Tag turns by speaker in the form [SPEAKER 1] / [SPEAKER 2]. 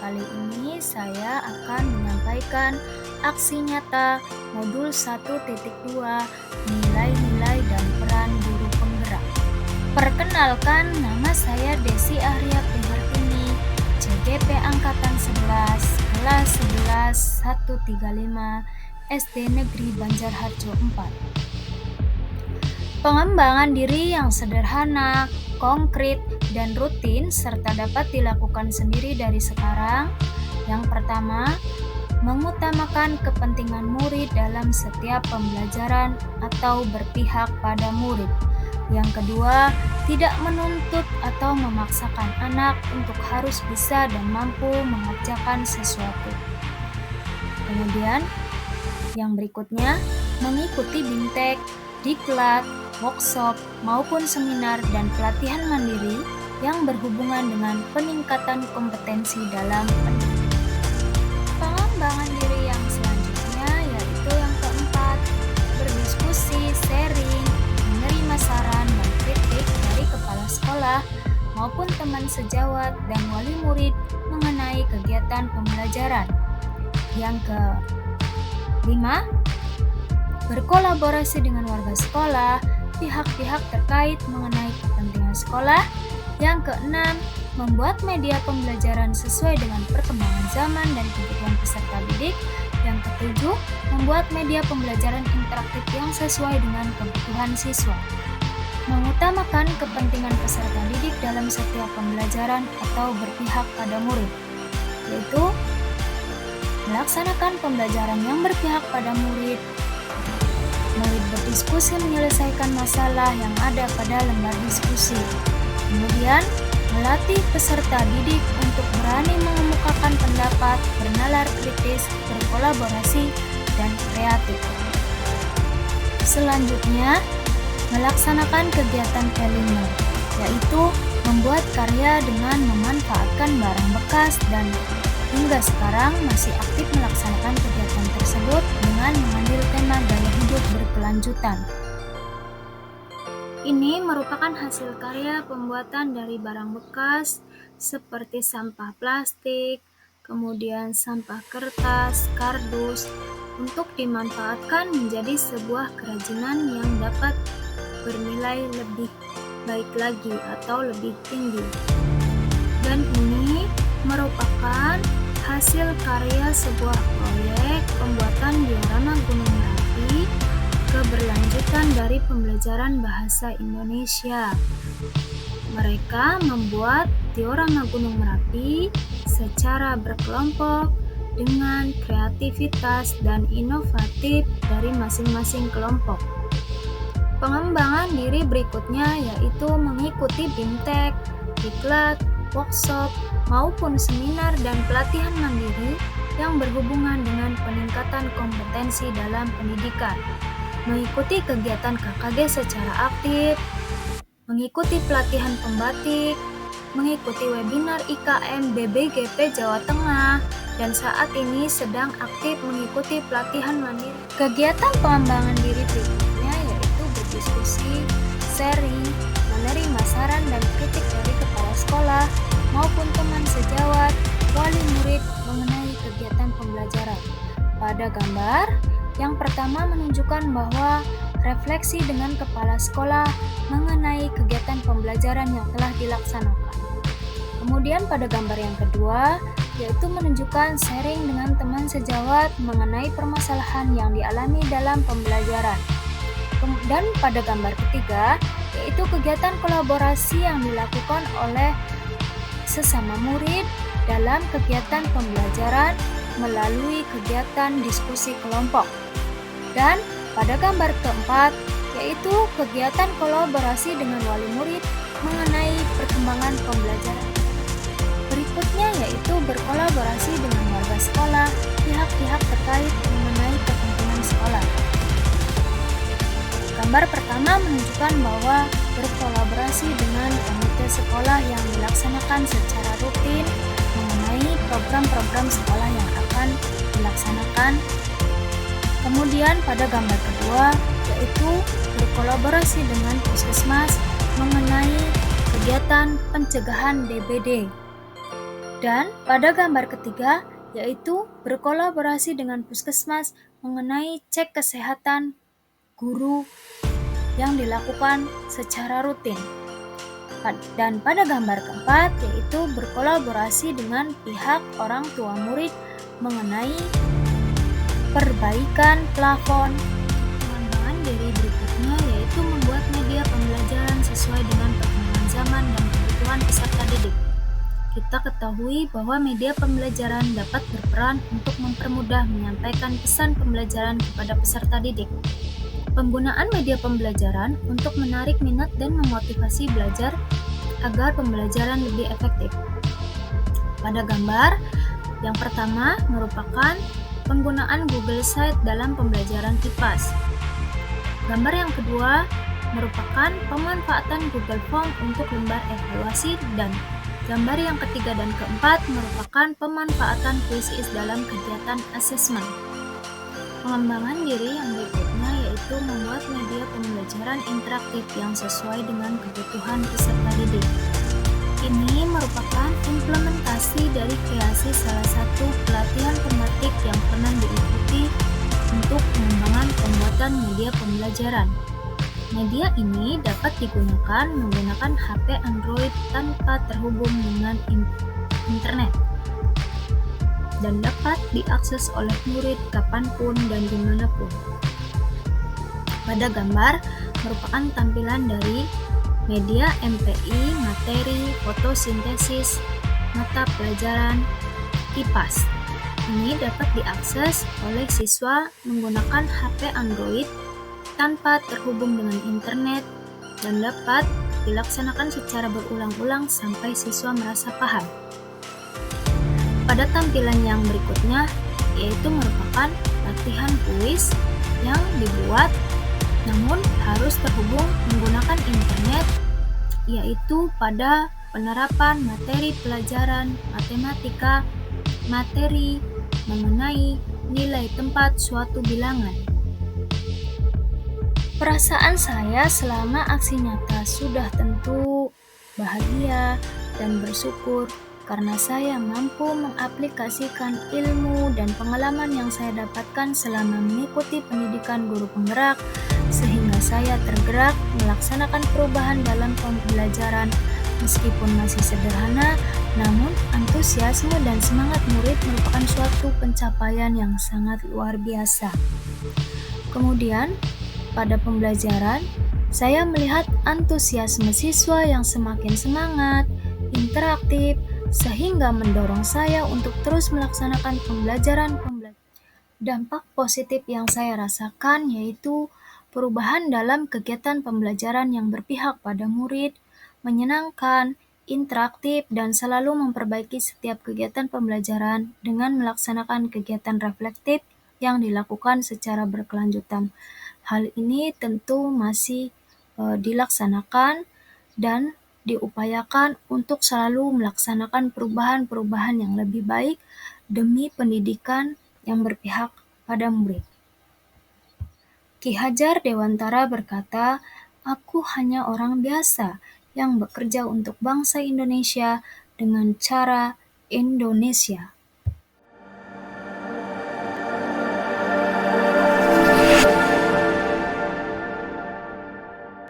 [SPEAKER 1] Kali ini saya akan menyampaikan aksi nyata modul 1.2 nilai-nilai dan peran guru penggerak. Perkenalkan, nama saya Desi Arya Prihartini, CGP Angkatan 11, kelas 11 135, SD Negeri Banjarharjo 4. Pengembangan diri yang sederhana, konkret, dan rutin serta dapat dilakukan sendiri dari sekarang. Yang pertama, mengutamakan kepentingan murid dalam setiap pembelajaran atau berpihak pada murid. Yang kedua, tidak menuntut atau memaksakan anak untuk harus bisa dan mampu mengerjakan sesuatu. Kemudian, yang berikutnya, mengikuti BIMTEK, diklat, workshop, maupun seminar dan pelatihan mandiri yang berhubungan dengan peningkatan kompetensi dalam pendidikan. Pengembangan diri yang selanjutnya yaitu yang keempat, berdiskusi, sharing, menerima saran dan kritik dari kepala sekolah maupun teman sejawat dan wali murid mengenai kegiatan pembelajaran. Yang kelima, berkolaborasi dengan warga sekolah, pihak-pihak terkait mengenai kepentingan sekolah. Yang keenam, membuat media pembelajaran sesuai dengan perkembangan zaman dan kebutuhan peserta didik. Yang ketujuh, membuat media pembelajaran interaktif yang sesuai dengan kebutuhan siswa. Mengutamakan kepentingan peserta didik dalam setiap pembelajaran atau berpihak pada murid, yaitu melaksanakan pembelajaran yang berpihak pada murid berdiskusi menyelesaikan masalah yang ada pada lembar diskusi. Kemudian, melatih peserta didik untuk berani mengemukakan pendapat, bernalar kritis, berkolaborasi, dan kreatif. Selanjutnya, melaksanakan kegiatan Pelimer, yaitu membuat karya dengan memanfaatkan barang bekas dan hingga sekarang masih aktif melaksanakan kegiatan tersebut dengan mengambil tema gaya hidup berkelanjutan. Ini merupakan hasil karya pembuatan dari barang bekas seperti sampah plastik, kemudian sampah kertas, kardus, untuk dimanfaatkan menjadi sebuah kerajinan yang dapat bernilai lebih baik lagi atau lebih tinggi. Dan ini merupakan hasil karya sebuah proyek pembuatan diorama Gunung Merapi keberlanjutan dari pembelajaran bahasa Indonesia. Mereka membuat diorama Gunung Merapi secara berkelompok dengan kreativitas dan inovatif dari masing-masing kelompok. Pengembangan diri berikutnya yaitu mengikuti BIMTEK, diklat, workshop, maupun seminar dan pelatihan mandiri yang berhubungan dengan peningkatan kompetensi dalam pendidikan, mengikuti kegiatan KKG secara aktif, mengikuti pelatihan pembatik, mengikuti webinar IKM BBGP Jawa Tengah, dan saat ini sedang aktif mengikuti pelatihan mandiri. Kegiatan pengembangan diri berikutnya yaitu berdiskusi, sharing, menerima saran dan kritik dari kepala sekolah maupun teman sejawat, wali murid mengenai kegiatan pembelajaran. Pada gambar yang pertama menunjukkan bahwa refleksi dengan kepala sekolah mengenai kegiatan pembelajaran yang telah dilaksanakan. Kemudian pada gambar yang kedua yaitu menunjukkan sharing dengan teman sejawat mengenai permasalahan yang dialami dalam pembelajaran. Dan pada gambar ketiga yaitu kegiatan kolaborasi yang dilakukan oleh sesama murid dalam kegiatan pembelajaran melalui kegiatan diskusi kelompok. Dan pada gambar keempat yaitu kegiatan kolaborasi dengan wali murid mengenai perkembangan pembelajaran. Berikutnya yaitu berkolaborasi dengan warga sekolah, pihak-pihak terkait mengenai kepentingan sekolah. Gambar pertama menunjukkan bahwa berkolaborasi dengan komite sekolah yang dilaksanakan secara rutin mengenai program-program sekolah yang akan dilaksanakan. Kemudian pada gambar kedua yaitu berkolaborasi dengan puskesmas mengenai kegiatan pencegahan DBD. Dan pada gambar ketiga, yaitu berkolaborasi dengan puskesmas mengenai cek kesehatan guru yang dilakukan secara rutin. Dan pada gambar keempat, yaitu berkolaborasi dengan pihak orang tua murid mengenai perbaikan plafon. Pengembangan diri berikutnya yaitu membuat media pembelajaran sesuai dengan perkembangan zaman dan kebutuhan peserta didik. Kita ketahui bahwa media pembelajaran dapat berperan untuk mempermudah menyampaikan pesan pembelajaran kepada peserta didik. Penggunaan media pembelajaran untuk menarik minat dan memotivasi belajar agar pembelajaran lebih efektif. Pada gambar yang pertama merupakan penggunaan Google Site dalam pembelajaran IPAS. Gambar yang kedua merupakan pemanfaatan Google Form untuk lembar evaluasi, dan gambar yang ketiga dan keempat merupakan pemanfaatan Quizizz dalam kegiatan asesmen. Pengembangan diri yang berikutnya yaitu membuat media pembelajaran interaktif yang sesuai dengan kebutuhan peserta didik. Ini merupakan implementasi dari kreasi salah satu pelatihan tematik yang pernah diikuti untuk pengembangan pembuatan media pembelajaran. Media ini dapat digunakan menggunakan HP Android tanpa terhubung dengan internet dan dapat diakses oleh murid kapanpun dan dimanapun. Pada gambar merupakan tampilan dari media MPI, materi, fotosintesis, mata pelajaran IPAS. Ini dapat diakses oleh siswa menggunakan HP Android tanpa terhubung dengan internet dan dapat dilaksanakan secara berulang-ulang sampai siswa merasa paham. Pada tampilan yang berikutnya, yaitu merupakan latihan kuis yang dibuat namun harus terhubung menggunakan internet, yaitu pada penerapan materi pelajaran matematika, materi mengenai nilai tempat suatu bilangan. Perasaan saya selama aksi nyata sudah tentu bahagia dan bersyukur karena saya mampu mengaplikasikan ilmu dan pengalaman yang saya dapatkan selama mengikuti pendidikan guru penggerak, sehingga saya tergerak melaksanakan perubahan dalam pembelajaran. Meskipun masih sederhana, namun antusiasme dan semangat murid merupakan suatu pencapaian yang sangat luar biasa. Kemudian, pada pembelajaran, saya melihat antusiasme siswa yang semakin semangat, interaktif, sehingga mendorong saya untuk terus melaksanakan pembelajaran. Dampak positif yang saya rasakan yaitu perubahan dalam kegiatan pembelajaran yang berpihak pada murid, menyenangkan, interaktif, dan selalu memperbaiki setiap kegiatan pembelajaran dengan melaksanakan kegiatan reflektif yang dilakukan secara berkelanjutan. Hal ini tentu masih dilaksanakan dan diupayakan untuk selalu melaksanakan perubahan-perubahan yang lebih baik demi pendidikan yang berpihak pada murid. Ki Hajar Dewantara berkata, "Aku hanya orang biasa yang bekerja untuk bangsa Indonesia dengan cara Indonesia."